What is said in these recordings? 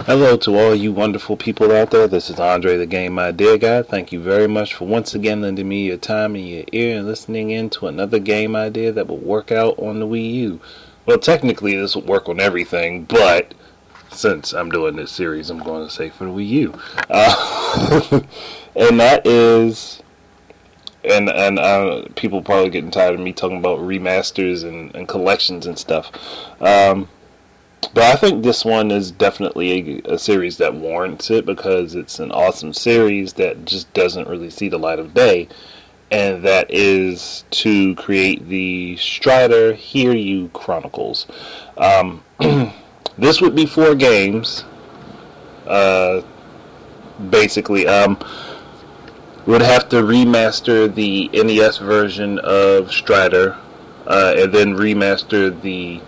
Hello to all you wonderful people out there. This is Andre, the Game Idea Guy. Thank you very much for once again lending me your time and your ear and listening in to another game idea that will work out on the Wii U. Well, technically this will work on everything, but since I'm doing this series, I'm going to say for the Wii U. And that is... And people probably getting tired of me talking about remasters and collections and stuff. But I think this one is definitely a series that warrants it because it's an awesome series that just doesn't really see the light of day. And that is to create the Strider Hiryu Chronicles. This would be 4 games. Basically, would have to remaster the NES version of Strider, and then remaster the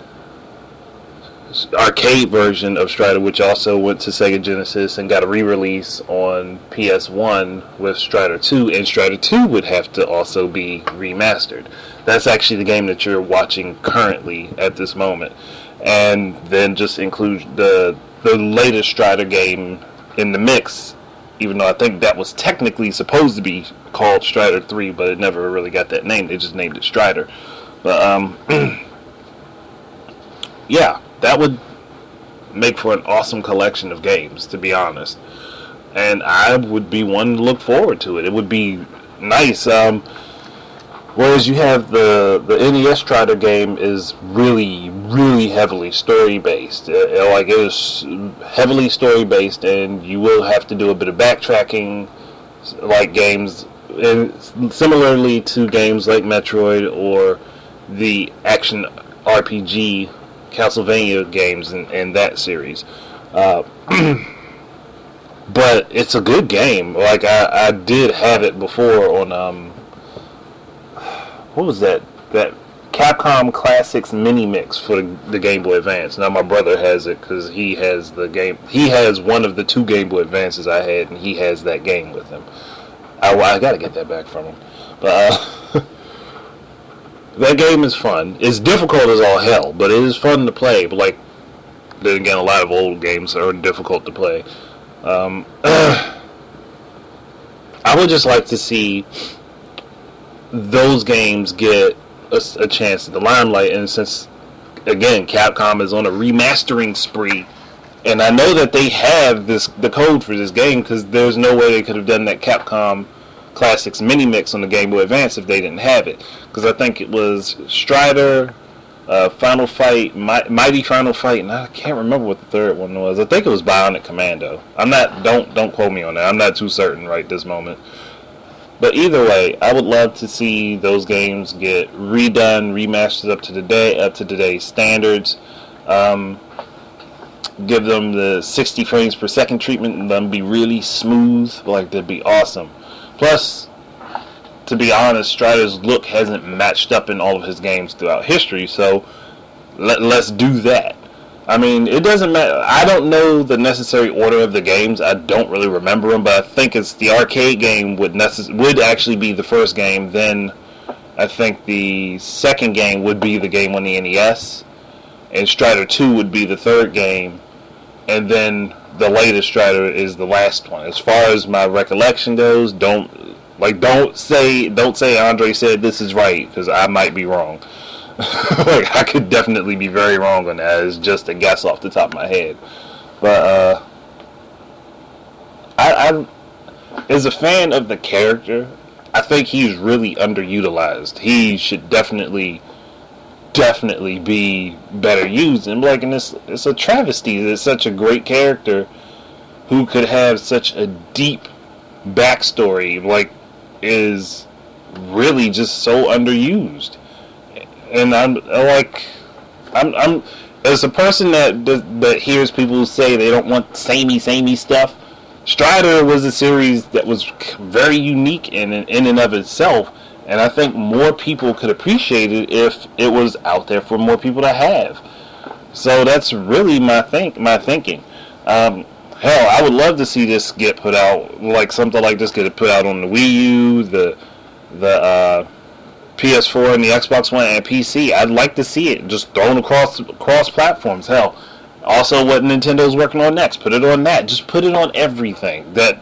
arcade version of Strider, which also went to Sega Genesis and got a re-release on PS1 with Strider 2, and Strider 2 would have to also be remastered. That's actually the game that you're watching currently at this moment. And then just include the latest Strider game in the mix, even though I think that was technically supposed to be called Strider 3, but it never really got that name. They just named it Strider. But, yeah, that would make for an awesome collection of games, to be honest. And I would be one to look forward to it. It would be nice. Whereas you have the NES Strider game is really, really heavily story-based. It is heavily story-based, and you will have to do a bit of backtracking, like games, and similarly to games like Metroid or the action RPG Castlevania games in that series. But it's a good game. Like, I did have it before on, what was that Capcom Classics Mini Mix for the Game Boy Advance. Now my brother has it because he has one of the 2 Game Boy Advances I had, and he has that game with him. I gotta get that back from him. But that game is fun. It's difficult as all hell, but it is fun to play. But like, then again, a lot of old games are difficult to play. I would just like to see those games get a chance at the limelight, and since again Capcom is on a remastering spree, and I know that they have the code for this game, because there's no way they could have done that Capcom Classics Mini Mix on the Game Boy Advance if they didn't have it, because I think it was Strider, Final Fight, Mighty Final Fight, and I can't remember what the third one was. I think it was Bionic Commando. Don't quote me on that. I'm not too certain right this moment. But either way, I would love to see those games get redone, remastered up to today's standards. Give them the 60 frames per second treatment and them be really smooth. Like, that'd be awesome. Plus, to be honest, Strider's look hasn't matched up in all of his games throughout history, so let's do that. I mean, it doesn't matter. I don't know the necessary order of the games. I don't really remember them, but I think it's the arcade game would actually be the first game. Then I think the second game would be the game on the NES, and Strider 2 would be the third game, and then the latest Strider is the last one. As far as my recollection goes, don't say Andre said this is right, because I might be wrong. Like, I could definitely be very wrong on that. It's just a guess off the top of my head. But I as a fan of the character, I think he's really underutilized. He should definitely be better used. And like, and it's a travesty. It's such a great character who could have such a deep backstory. Like, is really just so underused. And I'm as a person that hears people say they don't want samey stuff. Strider was a series that was very unique in and of itself, and I think more people could appreciate it if it was out there for more people to have. So that's really my thinking. Hell, I would love to see this get put out, like something like this get put out on the Wii U, the PS4 and the Xbox One and PC. I'd like to see it just thrown across platforms. Hell, Also, what Nintendo's working on next. Put it on that. Just put it on everything that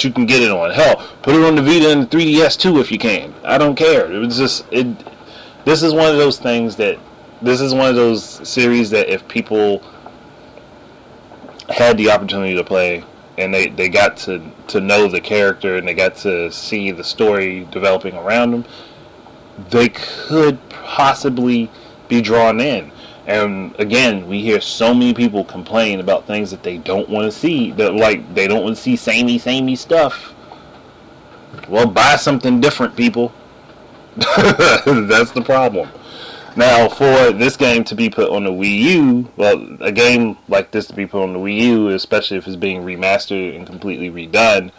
you can get it on. Hell, put it on the Vita and the 3DS too if you can. I don't care. It was just This is one of those things that. This is one of those series that if people had the opportunity to play and they got to know the character and they got to see the story developing around them, they could possibly be drawn in. And again, we hear so many people complain about things that they don't want to see. That like they don't want to see samey stuff. Well, buy something different, people. That's the problem. Now, for this game to be put on the Wii U, well, a game like this to be put on the Wii U, especially if it's being remastered and completely redone,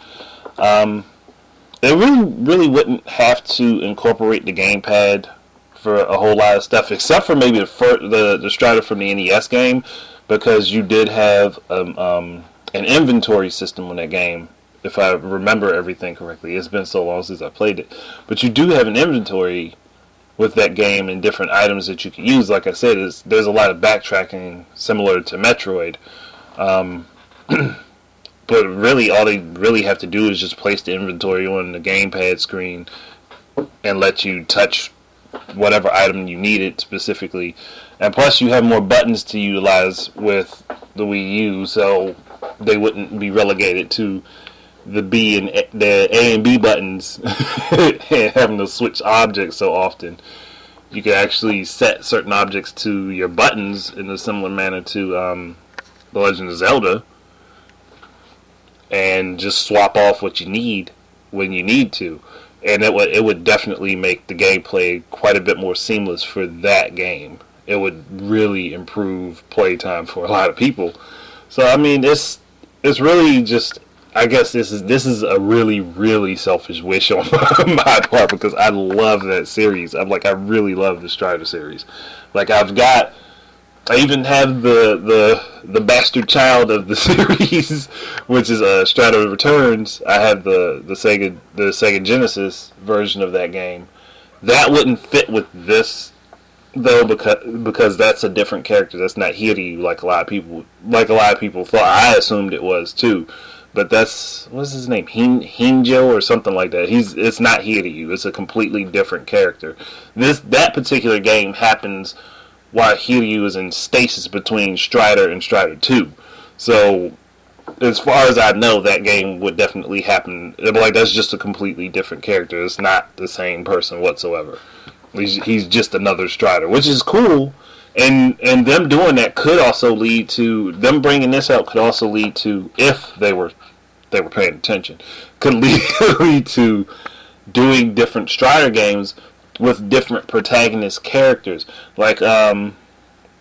it really wouldn't have to incorporate the gamepad for a whole lot of stuff, except for maybe the Strider from the NES game, because you did have an inventory system on that game, if I remember everything correctly. It's been so long since I played it. But you do have an inventory with that game and different items that you can use. Like I said, there's a lot of backtracking similar to Metroid. But really, all they really have to do is just place the inventory on the gamepad screen and let you touch whatever item you needed specifically. And plus, you have more buttons to utilize with the Wii U, so they wouldn't be relegated to the A and B buttons and having to switch objects so often. You can actually set certain objects to your buttons in a similar manner to The Legend of Zelda, and just swap off what you need when you need to. And it would definitely make the gameplay quite a bit more seamless for that game. It would really improve playtime for a lot of people. So I mean, it's really just, I guess this is a really, really selfish wish on my part, because I love that series. I really love the Strider series. Like I even have the bastard child of the series, which is Strider Returns. I have the Sega Genesis version of that game. That wouldn't fit with this though, because that's a different character. That's not Hiryu like a lot of people thought. I assumed it was too. But what's his name? Hinjo or something like that. It's not Hiryu. It's a completely different character. That particular game happens while Hiryu is in stasis between Strider and Strider 2. So, as far as I know, that game would definitely happen. Like, that's just a completely different character. It's not the same person whatsoever. He's just another Strider, which is cool. And them doing that could also lead to them bringing this out. Could also lead to, if they were paying attention, could lead to doing different Strider games with different protagonist characters, like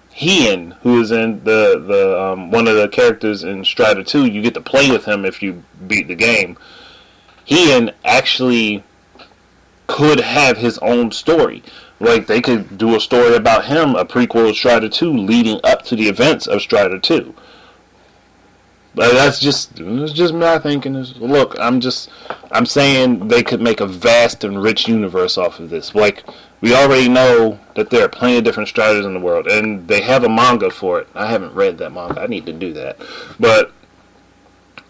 Hien, who is in the one of the characters in Strider 2. You get to play with him if you beat the game. Hien actually could have his own story. Like, they could do a story about him, a prequel of Strider 2, leading up to the events of Strider 2. But it's just my thinking. Look, I'm saying they could make a vast and rich universe off of this. Like, we already know that there are plenty of different Striders in the world, and they have a manga for it. I haven't read that manga. I need to do that. But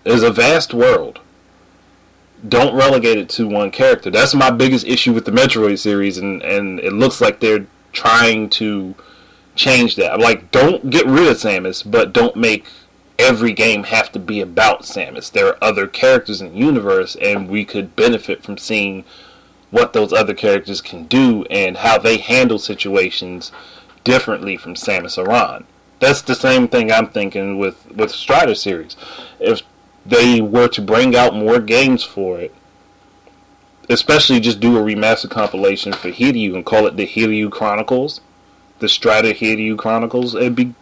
there's a vast world. Don't relegate it to one character. That's my biggest issue with the Metroid series, and it looks like they're trying to change that. Like, don't get rid of Samus, but don't make every game have to be about Samus. There are other characters in the universe, and we could benefit from seeing what those other characters can do and how they handle situations differently from Samus Aran. That's the same thing I'm thinking with Strider series. If they were to bring out more games for it, especially just do a remastered compilation for Hiryu and call it the Hiryu Chronicles, the Strider Hiryu Chronicles, it'd be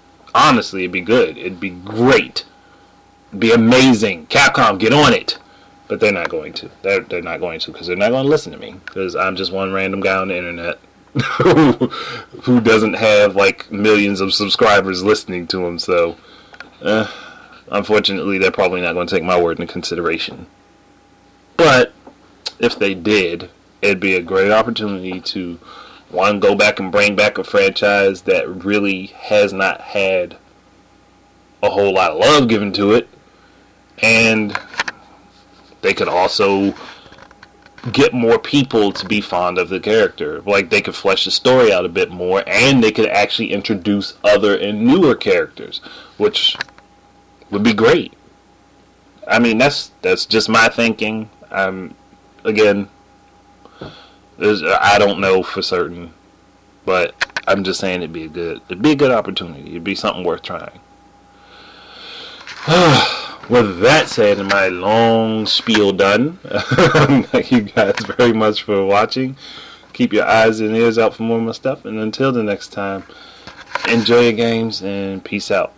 good. It'd be great. It'd be amazing. Capcom, get on it. But they're not going to. They're not going to, because they're not going to listen to me, because I'm just one random guy on the internet who doesn't have like millions of subscribers listening to him. So unfortunately, they're probably not going to take my word into consideration. But if they did, it'd be a great opportunity to, one, go back and bring back a franchise that really has not had a whole lot of love given to it, and they could also get more people to be fond of the character. Like, they could flesh the story out a bit more, and they could actually introduce other and newer characters, which would be great. I mean, that's just my thinking. Again, I don't know for certain, but I'm just saying it'd be a good opportunity. It'd be something worth trying. With that said, and my long spiel done, thank you guys very much for watching. Keep your eyes and ears out for more of my stuff, and until the next time, enjoy your games and peace out.